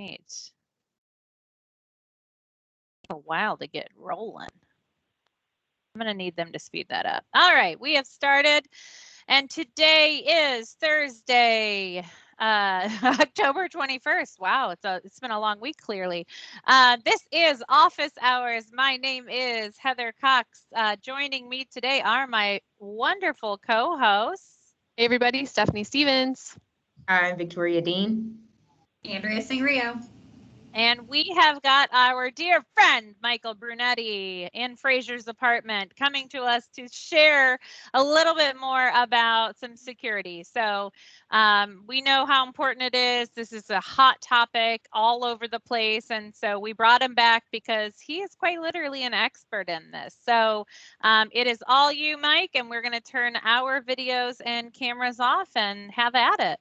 Right. A while to get rolling. I'm going to need them to speed that up. All right, we have started, and today is Thursday, October 21st. Wow, it's been a long week, clearly. This is Office Hours. My name is Heather Cox. Joining me today are my wonderful co-hosts. Hey everybody, Stephanie Stevens. I'm Victoria Dean. Andrea Sangrio. And we have got our dear friend, Michael Brunetti in Fraser's apartment, coming to us to share a little bit more about some security. So we know how important it is. This is a hot topic all over the place. And so we brought him back because he is quite literally an expert in this. So it is all you, Mike, and we're going to turn our videos and cameras off and have at it.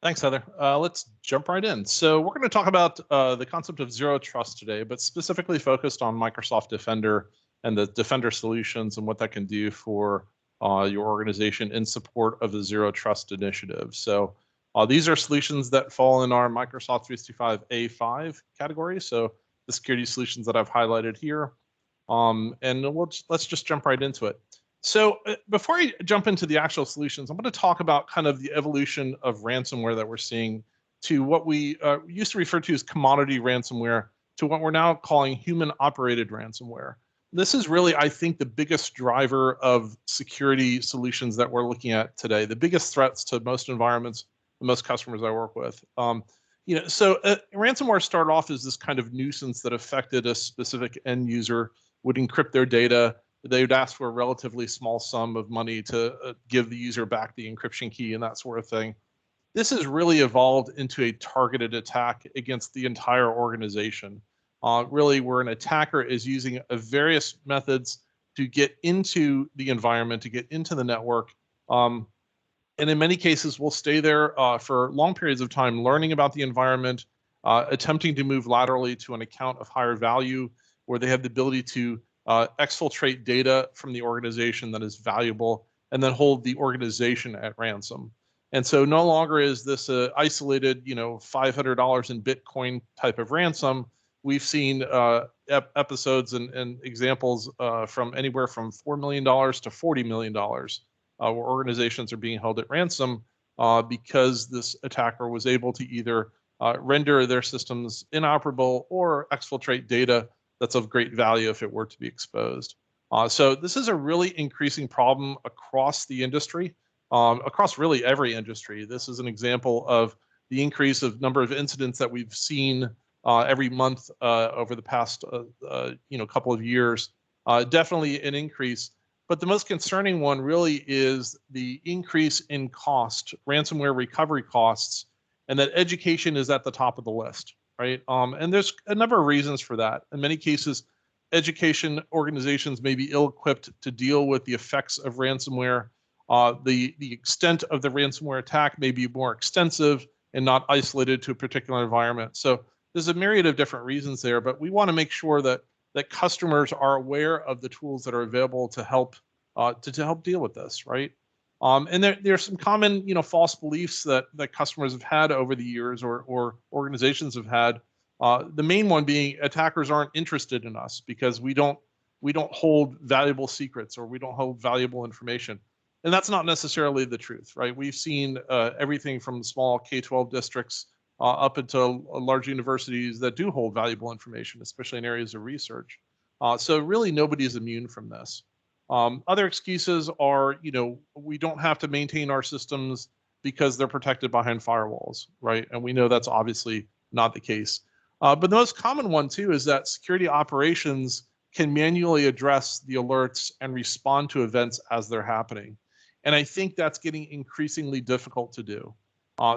Thanks, Heather. Let's jump right in. So we're going to talk about the concept of zero trust today, but specifically focused on Microsoft Defender and the Defender solutions and what that can do for your organization in support of the zero trust initiative. So these are solutions that fall in our Microsoft 365 A5 category. So the security solutions that I've highlighted here. And let's just jump right into it. So before I jump into the actual solutions, I'm going to talk about kind of the evolution of ransomware that we're seeing to what we used to refer to as commodity ransomware to what we're now calling human operated ransomware. This is really, I think, the biggest driver of security solutions that we're looking at today, the biggest threats to most environments, most customers I work with. Ransomware started off as this kind of nuisance that affected a specific end user, would encrypt their data. They would ask for a relatively small sum of money to give the user back the encryption key and that sort of thing. This has really evolved into a targeted attack against the entire organization. Really, where an attacker is using various methods to get into the environment, to get into the network. And in many cases, will stay there for long periods of time, learning about the environment, attempting to move laterally to an account of higher value, where they have the ability to exfiltrate data from the organization that is valuable, and then hold the organization at ransom. And so no longer is this a isolated, $500 in Bitcoin type of ransom. We've seen episodes and examples from anywhere from $4 million to $40 million, where organizations are being held at ransom because this attacker was able to either render their systems inoperable or exfiltrate data that's of great value if it were to be exposed. So this is a really increasing problem across the industry, across really every industry. This is an example of the increase of number of incidents that we've seen every month over the past couple of years. Definitely an increase, but the most concerning one really is the increase in cost, ransomware recovery costs, and that education is at the top of the list. Right, and there's a number of reasons for that. In many cases, education organizations may be ill-equipped to deal with the effects of ransomware. The extent of the ransomware attack may be more extensive and not isolated to a particular environment. So there's a myriad of different reasons there, but we want to make sure that customers are aware of the tools that are available to help deal with this, right? And there's some common, false beliefs that customers have had over the years, or organizations have had. The main one being attackers aren't interested in us because we don't hold valuable secrets, or we don't hold valuable information, and that's not necessarily the truth, right? We've seen everything from small K-12 districts up until large universities that do hold valuable information, especially in areas of research. So really, nobody is immune from this. Other excuses are, we don't have to maintain our systems because they're protected behind firewalls, right? And we know that's obviously not the case. But the most common one, too, is that security operations can manually address the alerts and respond to events as they're happening. And I think that's getting increasingly difficult to do.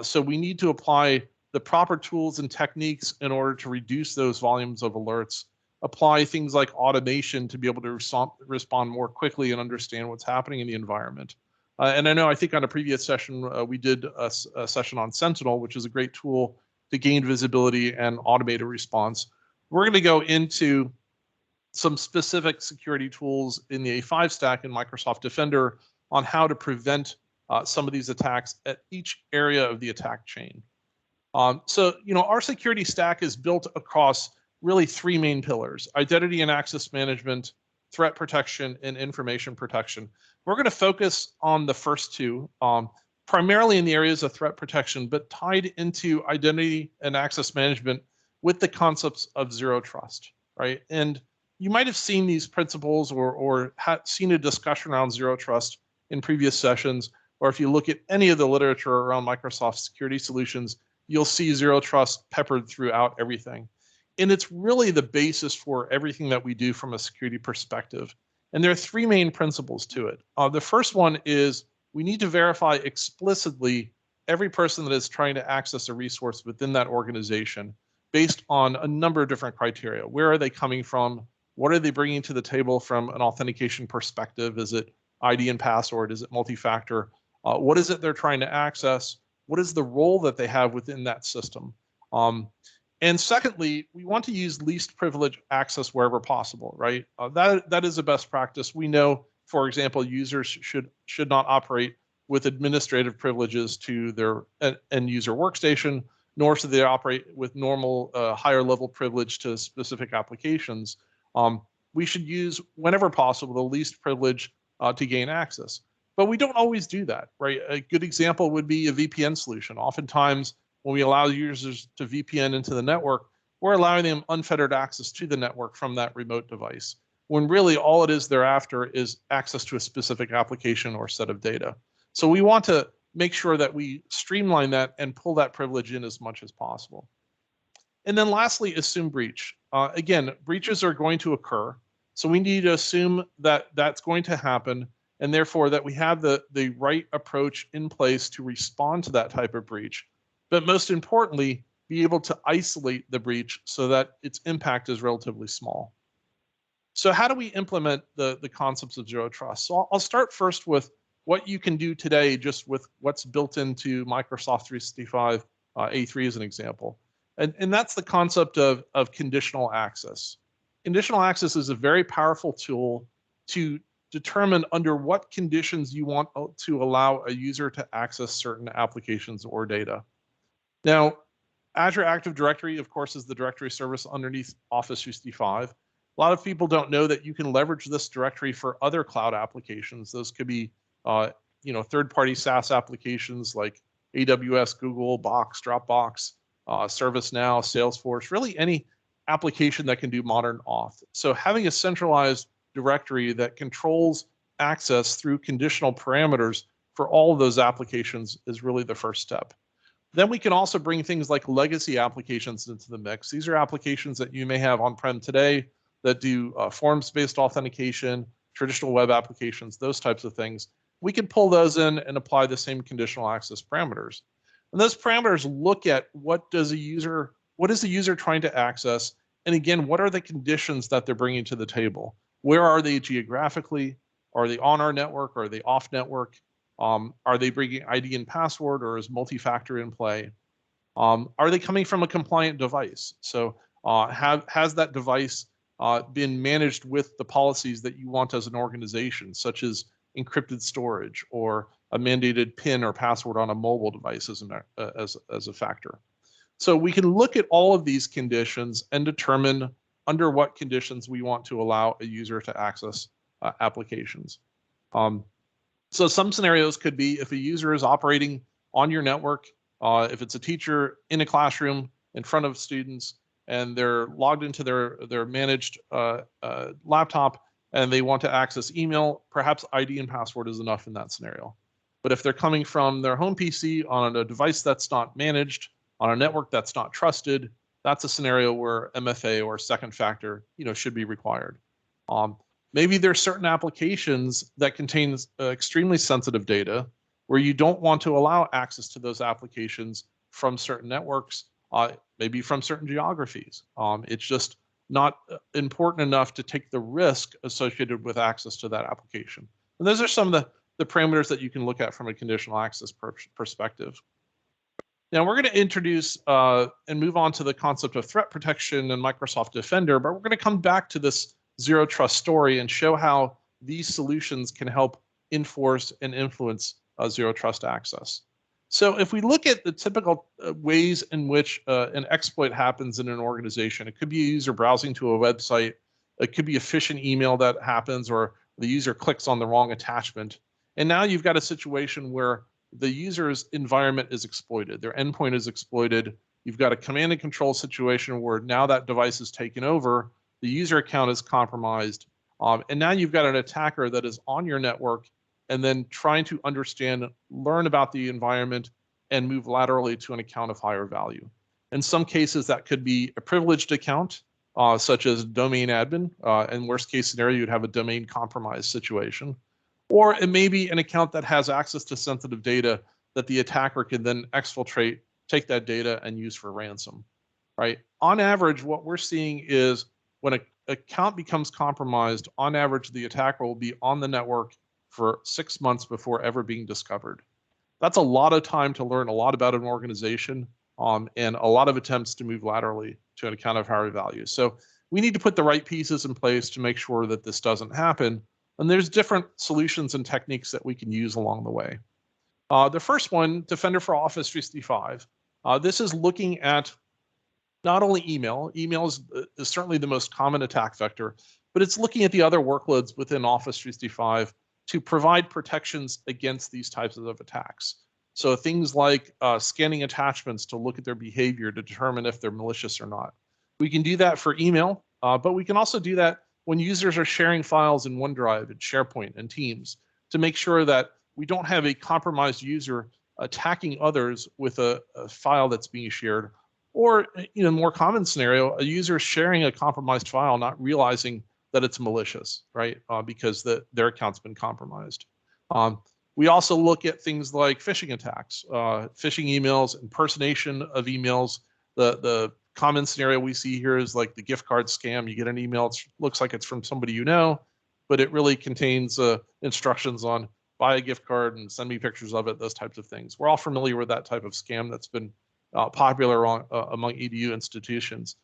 So we need to apply the proper tools and techniques in order to reduce those volumes of alerts, apply things like automation to be able to respond more quickly and understand what's happening in the environment. And I think on a previous session, we did a session on Sentinel, which is a great tool to gain visibility and automate a response. We're going to go into some specific security tools in the A5 stack in Microsoft Defender on how to prevent some of these attacks at each area of the attack chain. So, our security stack is built across really three main pillars: identity and access management, threat protection, and information protection. We're going to focus on the first two, primarily in the areas of threat protection, but tied into identity and access management with the concepts of zero trust, right? And you might have seen these principles or seen a discussion around zero trust in previous sessions, or if you look at any of the literature around Microsoft security solutions, you'll see zero trust peppered throughout everything. And it's really the basis for everything that we do from a security perspective. And there are three main principles to it. The first one is we need to verify explicitly every person that is trying to access a resource within that organization based on a number of different criteria. Where are they coming from? What are they bringing to the table from an authentication perspective? Is it ID and password? Is it multi-factor? What is it they're trying to access? What is the role that they have within that system? And secondly, we want to use least privilege access wherever possible, right? That is a best practice. We know, for example, users should not operate with administrative privileges to their end user workstation, nor should they operate with normal higher level privilege to specific applications. We should use, whenever possible, the least privilege to gain access. But we don't always do that, right? A good example would be a VPN solution. Oftentimes, when we allow users to VPN into the network, we're allowing them unfettered access to the network from that remote device, when really all it is they're after is access to a specific application or set of data. So we want to make sure that we streamline that and pull that privilege in as much as possible. And then lastly, assume breach. Again, breaches are going to occur. So we need to assume that that's going to happen, and therefore that we have the right approach in place to respond to that type of breach. But most importantly, be able to isolate the breach so that its impact is relatively small. So how do we implement the concepts of zero trust? So I'll start first with what you can do today just with what's built into Microsoft 365 A3 as an example. And that's the concept of conditional access. Conditional access is a very powerful tool to determine under what conditions you want to allow a user to access certain applications or data. Now, Azure Active Directory, of course, is the directory service underneath Office 365. A lot of people don't know that you can leverage this directory for other cloud applications. Those could be, third-party SaaS applications like AWS, Google, Box, Dropbox, ServiceNow, Salesforce, really any application that can do modern auth. So having a centralized directory that controls access through conditional parameters for all of those applications is really the first step. Then we can also bring things like legacy applications into the mix. These are applications that you may have on-prem today that do forms-based authentication, traditional web applications, those types of things. We can pull those in and apply the same conditional access parameters. And those parameters look at what is the user trying to access, and again, what are the conditions that they're bringing to the table? Where are they geographically? Are they on our network? Are they off network? Are they bringing ID and password, or is multi-factor in play? Are they coming from a compliant device? So has that device been managed with the policies that you want as an organization, such as encrypted storage or a mandated PIN or password on a mobile device as a factor? So we can look at all of these conditions and determine under what conditions we want to allow a user to access applications. So some scenarios could be if a user is operating on your network, if it's a teacher in a classroom in front of students and they're logged into their managed laptop and they want to access email, perhaps ID and password is enough in that scenario. But if they're coming from their home PC on a device that's not managed, on a network that's not trusted, that's a scenario where MFA or second factor, should be required. Maybe there's certain applications that contain extremely sensitive data where you don't want to allow access to those applications from certain networks, maybe from certain geographies. It's just not important enough to take the risk associated with access to that application. And those are some of the parameters that you can look at from a conditional access perspective. Now we're going to introduce and move on to the concept of threat protection and Microsoft Defender, but we're going to come back to this zero trust story and show how these solutions can help enforce and influence zero trust access. So if we look at the typical ways in which an exploit happens in an organization, it could be a user browsing to a website, it could be a phishing email that happens, or the user clicks on the wrong attachment. And now you've got a situation where the user's environment is exploited, their endpoint is exploited. You've got a command and control situation where now that device is taken over, the user account is compromised, and now you've got an attacker that is on your network and then trying to understand, learn about the environment, and move laterally to an account of higher value. In some cases, that could be a privileged account, such as domain admin. In worst case scenario, you'd have a domain compromise situation. Or it may be an account that has access to sensitive data that the attacker can then exfiltrate, take that data, and use for ransom. Right? On average, what we're seeing is when an account becomes compromised, on average, the attacker will be on the network for 6 months before ever being discovered. That's a lot of time to learn a lot about an organization, and a lot of attempts to move laterally to an account of higher value. So we need to put the right pieces in place to make sure that this doesn't happen. And there's different solutions and techniques that we can use along the way. The first one, Defender for Office 365. This is looking at not only email. Email is certainly the most common attack vector, but it's looking at the other workloads within Office 365 to provide protections against these types of attacks. So things like scanning attachments to look at their behavior to determine if they're malicious or not. We can do that for email, but we can also do that when users are sharing files in OneDrive and SharePoint and Teams to make sure that we don't have a compromised user attacking others with a file that's being shared. Or, in a more common scenario, a user sharing a compromised file, not realizing that it's malicious, right? Because their account's been compromised. We also look at things like phishing attacks, phishing emails, impersonation of emails. The common scenario we see here is like the gift card scam. You get an email, it looks like it's from somebody you know, but it really contains instructions on buy a gift card and send me pictures of it, those types of things. We're all familiar with that type of scam that's been popular among EDU institutions.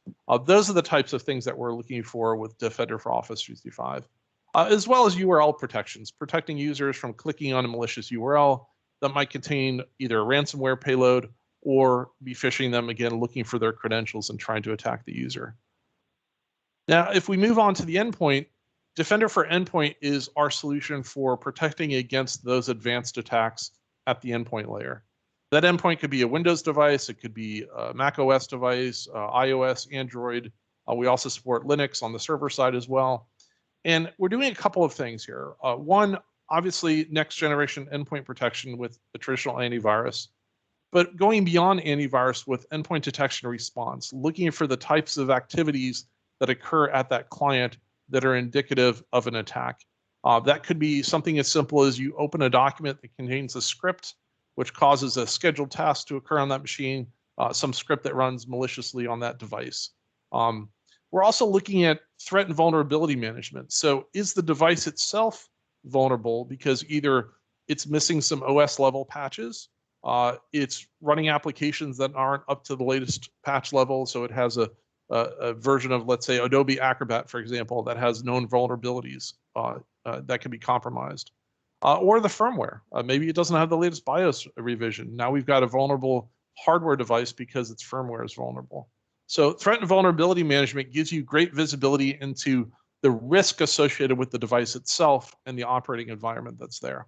Those are the types of things that we're looking for with Defender for Office 365, as well as URL protections, protecting users from clicking on a malicious URL that might contain either a ransomware payload or be phishing them, again, looking for their credentials and trying to attack the user. Now, if we move on to the endpoint, Defender for Endpoint is our solution for protecting against those advanced attacks at the endpoint layer. That endpoint could be a Windows device, it could be a Mac OS device, iOS, Android. We also support Linux on the server side as well. And we're doing a couple of things here. One, obviously, next generation endpoint protection with the traditional antivirus, but going beyond antivirus with endpoint detection and response, looking for the types of activities that occur at that client that are indicative of an attack. That could be something as simple as you open a document that contains a script which causes a scheduled task to occur on that machine, some script that runs maliciously on that device. We're also looking at threat and vulnerability management. So is the device itself vulnerable because either it's missing some OS level patches, it's running applications that aren't up to the latest patch level, so it has a version of, let's say, Adobe Acrobat, for example, that has known vulnerabilities that can be compromised. Or the firmware. Maybe it doesn't have the latest BIOS revision. Now we've got a vulnerable hardware device because its firmware is vulnerable. So threat and vulnerability management gives you great visibility into the risk associated with the device itself and the operating environment that's there.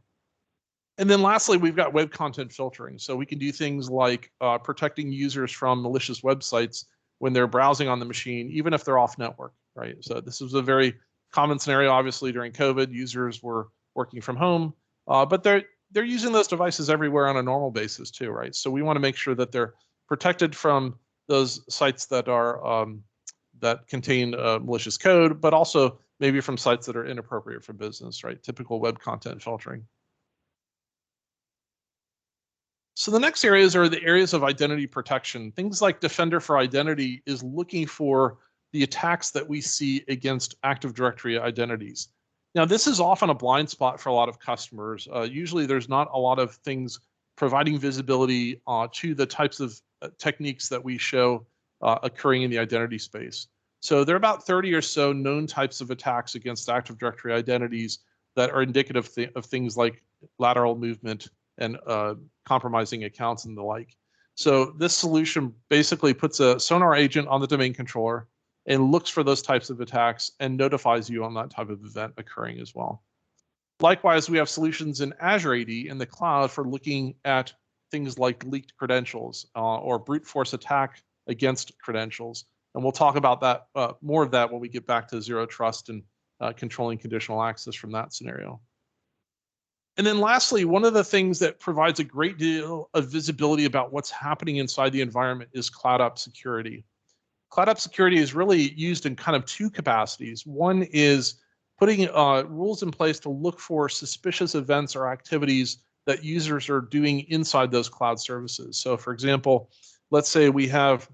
And then lastly, we've got web content filtering. So we can do things like protecting users from malicious websites when they're browsing on the machine, even if they're off network, right? So this was a very common scenario, obviously, during COVID. Users were working from home, but they're using those devices everywhere on a normal basis too, right? So we want to make sure that they're protected from those sites that are that contain malicious code, but also maybe from sites that are inappropriate for business, right? Typical web content filtering. So the next areas are the areas of identity protection. Things like Defender for Identity is looking for the attacks that we see against Active Directory identities. Now, this is often a blind spot for a lot of customers. Usually there's not a lot of things providing visibility to the types of techniques that we show occurring in the identity space. So there are about 30 or so known types of attacks against Active Directory identities that are indicative of things like lateral movement and compromising accounts and the like. So this solution basically puts a sonar agent on the domain controller and looks for those types of attacks and notifies you on that type of event occurring as well. Likewise, we have solutions in Azure AD in the cloud for looking at things like leaked credentials or brute force attack against credentials. And we'll talk about that more of that when we get back to zero trust and controlling conditional access from that scenario. And then lastly, one of the things that provides a great deal of visibility about what's happening inside the environment is cloud app security. Cloud app security is really used in kind of two capacities. One is putting rules in place to look for suspicious events or activities that users are doing inside those cloud services. So for example, let's say we have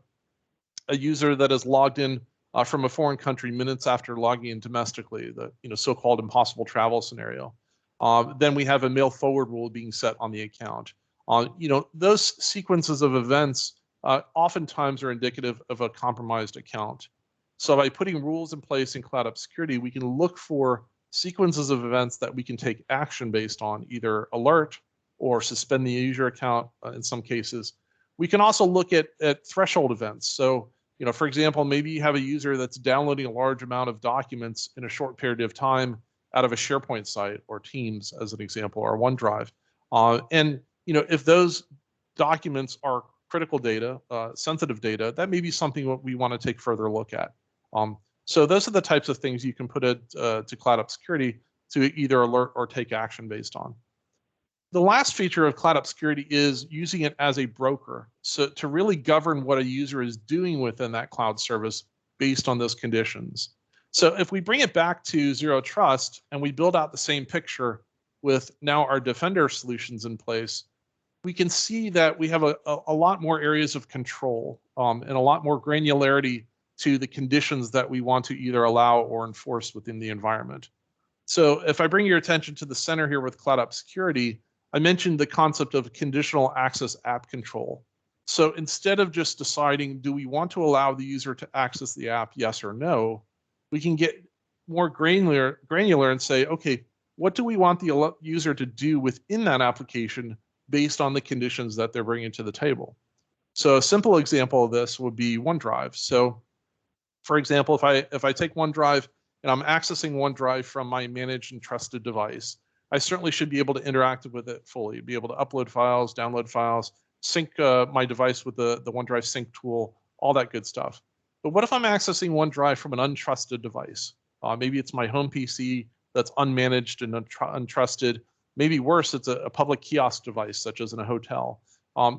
a user that is logged in from a foreign country minutes after logging in domestically, the so-called impossible travel scenario. Then we have a mail forward rule being set on the account. Those sequences of events oftentimes are indicative of a compromised account. So by putting rules in place in cloud app security, we can look for sequences of events that we can take action based on, either alert or suspend the user account in some cases. We can also look at threshold events. So, for example, maybe you have a user that's downloading a large amount of documents in a short period of time out of a SharePoint site or Teams, as an example, or OneDrive. If those documents are critical data, sensitive data, that may be something we want to take further look at. So those are the types of things you can put to cloud app security to either alert or take action based on. The last feature of cloud app security is using it as a broker, so to really govern what a user is doing within that cloud service based on those conditions. So if we bring it back to zero trust and we build out the same picture with now our Defender solutions in place, we can see that we have a lot more areas of control and a lot more granularity to the conditions that we want to either allow or enforce within the environment. So if I bring your attention to the center here with cloud app security, I mentioned the concept of conditional access app control. So instead of just deciding, do we want to allow the user to access the app, yes or no, we can get more granular and say, okay, what do we want the user to do within that application based on the conditions that they're bringing to the table? So a simple example of this would be OneDrive. So for example, if I take OneDrive and I'm accessing OneDrive from my managed and trusted device, I certainly should be able to interact with it fully, be able to upload files, download files, sync my device with the OneDrive sync tool, all that good stuff. But what if I'm accessing OneDrive from an untrusted device? Maybe it's my home PC that's unmanaged and untrusted. Maybe worse, it's a public kiosk device, such as in a hotel.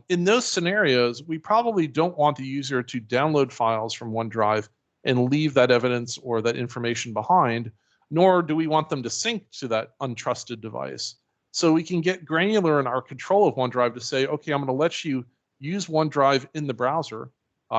In those scenarios, we probably don't want the user to download files from OneDrive and leave that evidence or that information behind, nor do we want them to sync to that untrusted device. So we can get granular in our control of OneDrive to say, okay, I'm going to let you use OneDrive in the browser.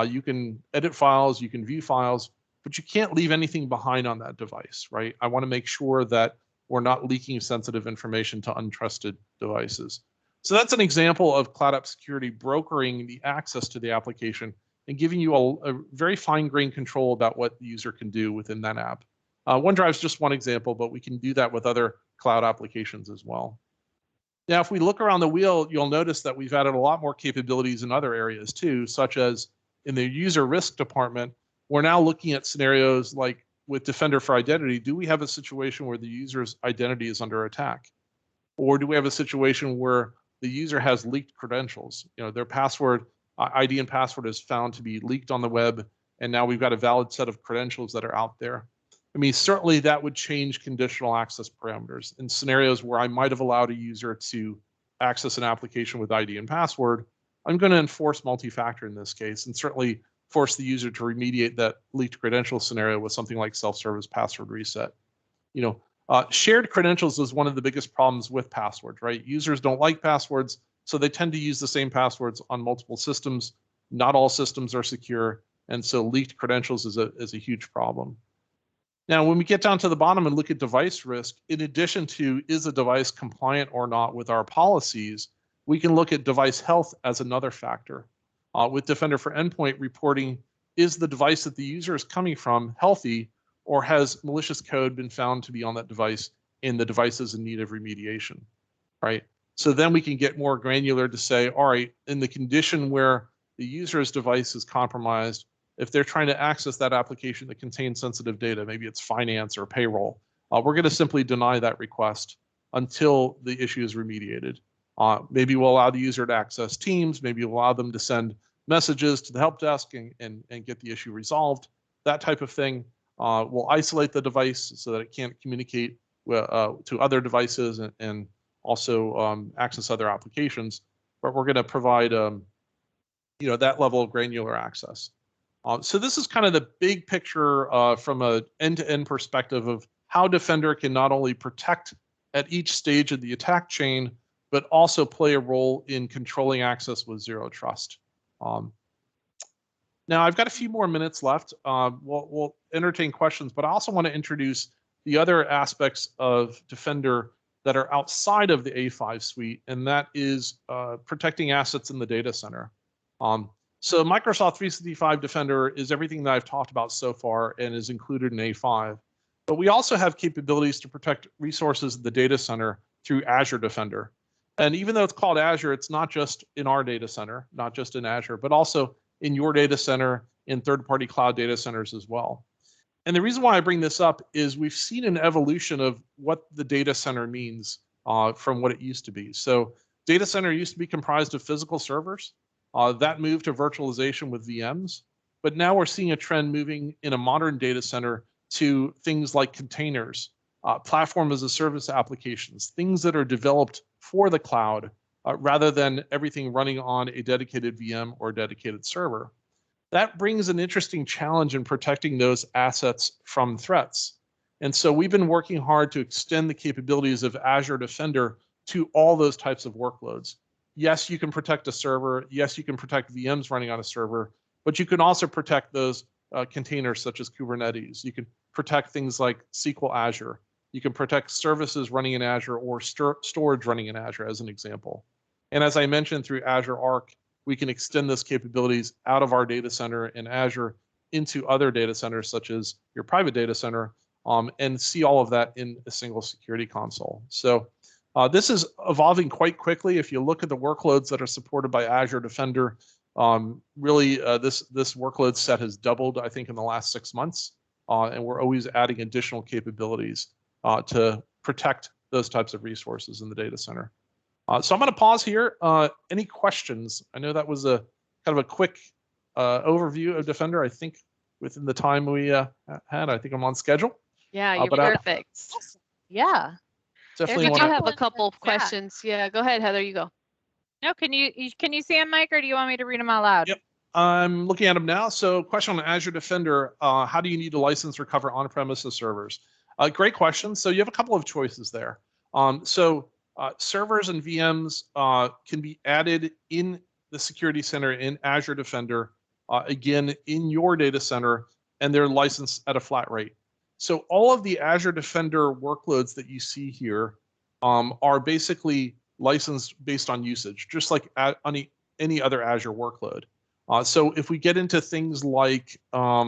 You can edit files, you can view files, but you can't leave anything behind on that device, right? I want to make sure that we're not leaking sensitive information to untrusted devices. So that's an example of cloud app security brokering the access to the application and giving you a very fine-grained control about what the user can do within that app. OneDrive is just one example, but we can do that with other cloud applications as well. Now, if we look around the wheel, you'll notice that we've added a lot more capabilities in other areas too, such as in the user risk department, we're now looking at scenarios like with Defender for Identity. Do we have a situation where the user's identity is under attack? Or do we have a situation where the user has leaked credentials? Their password, ID and password is found to be leaked on the web, and now we've got a valid set of credentials that are out there. I mean, certainly that would change conditional access parameters in scenarios where I might have allowed a user to access an application with ID and password. I'm going to enforce multi-factor in this case, and certainly force the user to remediate that leaked credential scenario with something like self-service password reset. Shared credentials is one of the biggest problems with passwords, right? Users don't like passwords, so they tend to use the same passwords on multiple systems. Not all systems are secure, and so leaked credentials is a huge problem. Now, when we get down to the bottom and look at device risk, in addition to is a device compliant or not with our policies, we can look at device health as another factor. With Defender for Endpoint reporting, is the device that the user is coming from healthy, or has malicious code been found to be on that device and the device is in need of remediation, right? So then we can get more granular to say, all right, in the condition where the user's device is compromised, if they're trying to access that application that contains sensitive data, maybe it's finance or payroll, we're going to simply deny that request until the issue is remediated. Maybe we'll allow the user to access Teams, maybe we'll allow them to send messages to the help desk and get the issue resolved, that type of thing. We'll isolate the device so that it can't communicate to other devices and also access other applications, but we're going to provide that level of granular access. So this is kind of the big picture from an end-to-end perspective of how Defender can not only protect at each stage of the attack chain, but also play a role in controlling access with zero trust. Now I've got a few more minutes left. We'll entertain questions, but I also want to introduce the other aspects of Defender that are outside of the A5 suite, and that is protecting assets in the data center. So Microsoft 365 Defender is everything that I've talked about so far and is included in A5. But we also have capabilities to protect resources in the data center through Azure Defender. And even though it's called Azure, it's not just in our data center, not just in Azure, but also in your data center, in third-party cloud data centers as well. And the reason why I bring this up is we've seen an evolution of what the data center means from what it used to be. So data center used to be comprised of physical servers. That moved to virtualization with VMs. But now we're seeing a trend moving in a modern data center to things like containers, platform as a service applications, things that are developed for the cloud rather than everything running on a dedicated VM or dedicated server. That brings an interesting challenge in protecting those assets from threats. And so we've been working hard to extend the capabilities of Azure Defender to all those types of workloads. Yes, you can protect a server. Yes, you can protect VMs running on a server, but you can also protect those containers such as Kubernetes. You can protect things like SQL Azure. You can protect services running in Azure or storage running in Azure as an example. And as I mentioned, through Azure Arc, we can extend those capabilities out of our data center in Azure into other data centers, such as your private data center, and see all of that in a single security console. So this is evolving quite quickly. If you look at the workloads that are supported by Azure Defender, really this workload set has doubled, I think, in the last 6 months, and we're always adding additional capabilities to protect those types of resources in the data center. So I'm going to pause here. Any questions? I know that was a kind of a quick overview of Defender. I think within the time we had, I think I'm on schedule. Yeah, you're but perfect. Yeah. Definitely We want do to. have a couple of Yeah. questions. Yeah, go ahead, Heather, you go. No, can you see them, Mike, or do you want me to read them out loud? Yep. I'm looking at them now. So question on Azure Defender, how do you need to license or cover on-premises servers? Great question. So you have a couple of choices there. Servers and VMs can be added in the security center in Azure Defender, again, in your data center, and they're licensed at a flat rate. So all of the Azure Defender workloads that you see here are basically licensed based on usage, just like any other Azure workload. So if we get into things like, let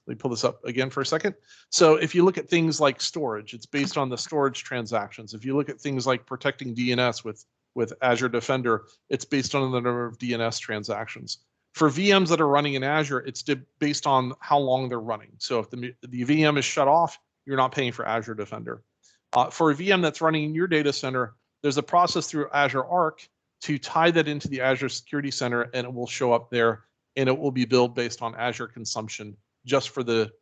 me pull this up again for a second. So if you look at things like storage, it's based on the storage transactions. If you look at things like protecting DNS with Azure Defender, it's based on the number of DNS transactions. For VMs that are running in Azure, it's based on how long they're running. So if the VM is shut off, you're not paying for Azure Defender. For a VM that's running in your data center, there's a process through Azure Arc to tie that into the Azure Security Center, and it will show up there, and it will be billed based on Azure consumption,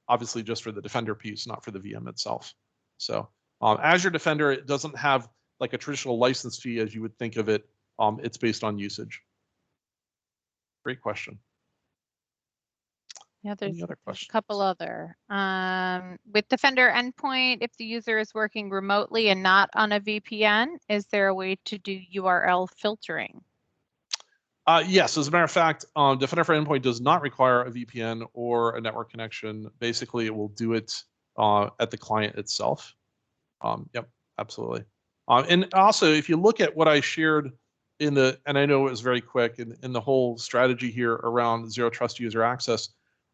obviously just for the Defender piece, not for the VM itself. So Azure Defender, it doesn't have like a traditional license fee as you would think of it. It's based on usage. Great question. Yeah, there's Any other a questions? couple other. With Defender endpoint, if the user is working remotely and not on a VPN, is there a way to do URL filtering? Yes, as a matter of fact, Defender for Endpoint does not require a VPN or a network connection. Basically, it will do it at the client itself. Yep, absolutely. And also, if you look at what I shared and I know it was very quick, in the whole strategy here around zero trust user access,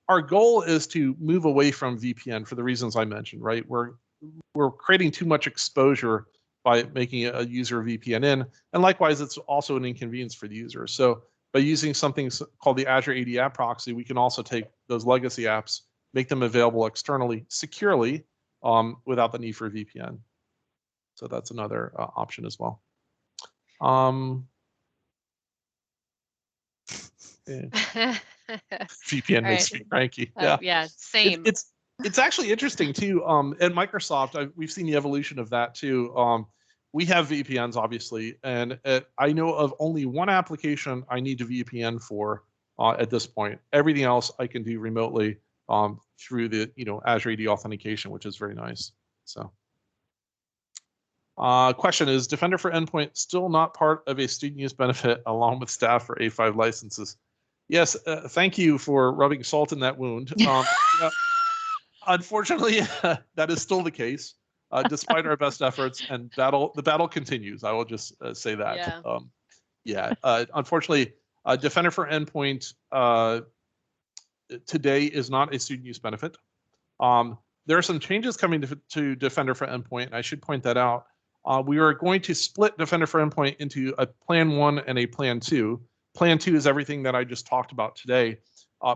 our goal is to move away from VPN for the reasons I mentioned, right? We're creating too much exposure by making a user VPN in. And likewise, it's also an inconvenience for the user. So by using something called the Azure AD App Proxy, we can also take those legacy apps, make them available externally, securely, without the need for a VPN. So that's another option as well. VPN makes me cranky. Yeah, same. It's actually interesting too. At Microsoft, we've seen the evolution of that too. We have VPNs, obviously, and I know of only one application I need to VPN for at this point. Everything else I can do remotely through the Azure AD authentication, which is very nice. So, question is: Defender for Endpoint still not part of a student use benefit along with staff for A5 licenses? Yes, thank you for rubbing salt in that wound. Unfortunately, that is still the case. Despite our best efforts, and the battle continues. I will just say that. Yeah. Unfortunately, Defender for Endpoint today is not a student use benefit. There are some changes coming to Defender for Endpoint, and I should point that out. We are going to split Defender for Endpoint into a Plan 1 and a Plan 2. Plan 2 is everything that I just talked about today.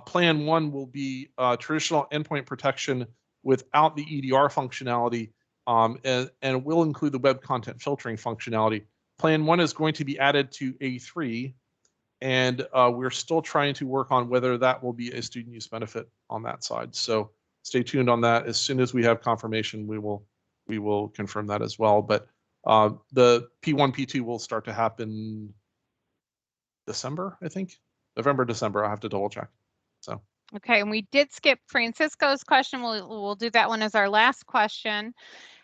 Plan 1 will be traditional endpoint protection without the EDR functionality. And will include the web content filtering functionality. Plan 1 is going to be added to A3, and we're still trying to work on whether that will be a student use benefit on that side. So stay tuned on that. As soon as we have confirmation, we will confirm that as well. But the P1, P2 will start to happen December, I think. November, December. I have to double check. So. Okay, and we did skip Francisco's question. We'll do that one as our last question.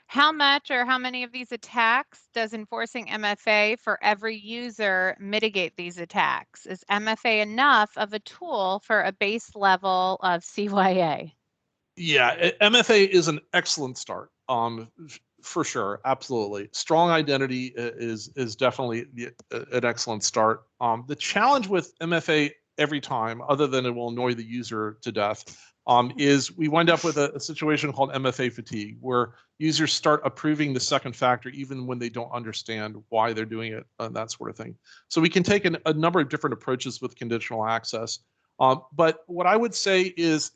How much or how many of these attacks does enforcing MFA for every user mitigate these attacks? Is MFA enough of a tool for a base level of CYA? Yeah, MFA is an excellent start. For sure, absolutely. Strong identity is definitely an excellent start. The challenge with MFA every time, other than it will annoy the user to death, is we wind up with a situation called MFA fatigue, where users start approving the second factor even when they don't understand why they're doing it and that sort of thing. So we can take a number of different approaches with conditional access. But what I would say is,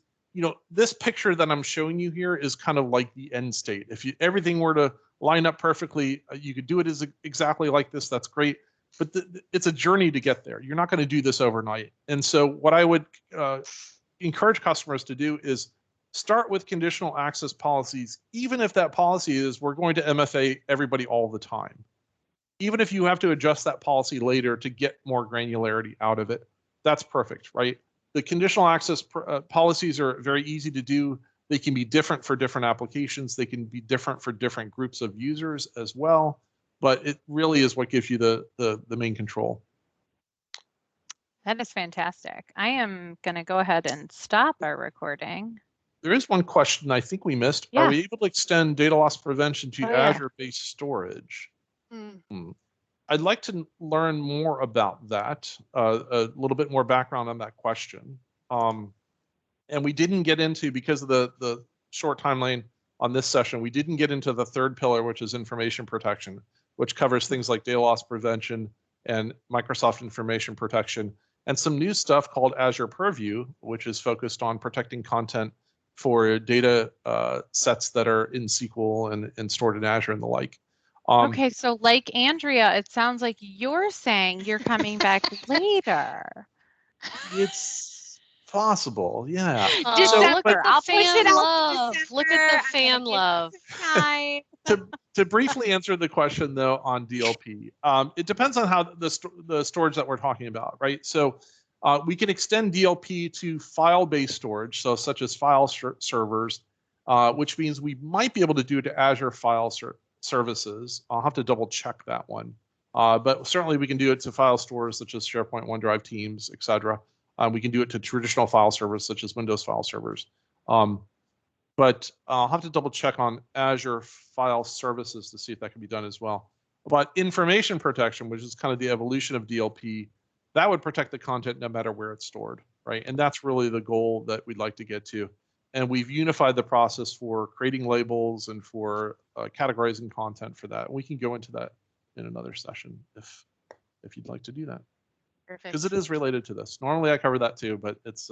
this picture that I'm showing you here is kind of like the end state. If everything were to line up perfectly, you could do it exactly like this. That's great. But it's a journey to get there. You're not going to do this overnight. And so what I would encourage customers to do is start with conditional access policies, even if that policy is we're going to MFA everybody all the time. Even if you have to adjust that policy later to get more granularity out of it, that's perfect, right? The conditional access policies are very easy to do. They can be different for different applications. They can be different for different groups of users as well. But it really is what gives you the main control. That is fantastic. I am going to go ahead and stop our recording. There is one question I think we missed. Yeah. Are we able to extend data loss prevention to yeah. Azure-based storage? I'd like to learn more about that, a little bit more background on that question. And we didn't get into, because of the short timeline on this session, we didn't get into the third pillar, which is information protection, which covers things like data loss prevention and Microsoft information protection, and some new stuff called Azure Purview, which is focused on protecting content for data sets that are in SQL and stored in Azure and the like. Okay, so like Andrea, it sounds like you're saying you're coming back later. It's possible, yeah. Look at the I'll push it out love. Look at the fan love. To briefly answer the question though on DLP, it depends on how the storage that we're talking about, right? So we can extend DLP to file-based storage, so such as file servers, which means we might be able to do it to Azure File Services. I'll have to double check that one, but certainly we can do it to file stores such as SharePoint, OneDrive, Teams, etc. We can do it to traditional file servers such as Windows file servers. But I'll have to double check on Azure File Services to see if that can be done as well. But information protection, which is kind of the evolution of DLP, that would protect the content no matter where it's stored, right? And that's really the goal that we'd like to get to. And we've unified the process for creating labels and for categorizing content for that. We can go into that in another session if you'd like to do that, Perfect. because it is related to this. Normally I cover that too, but it's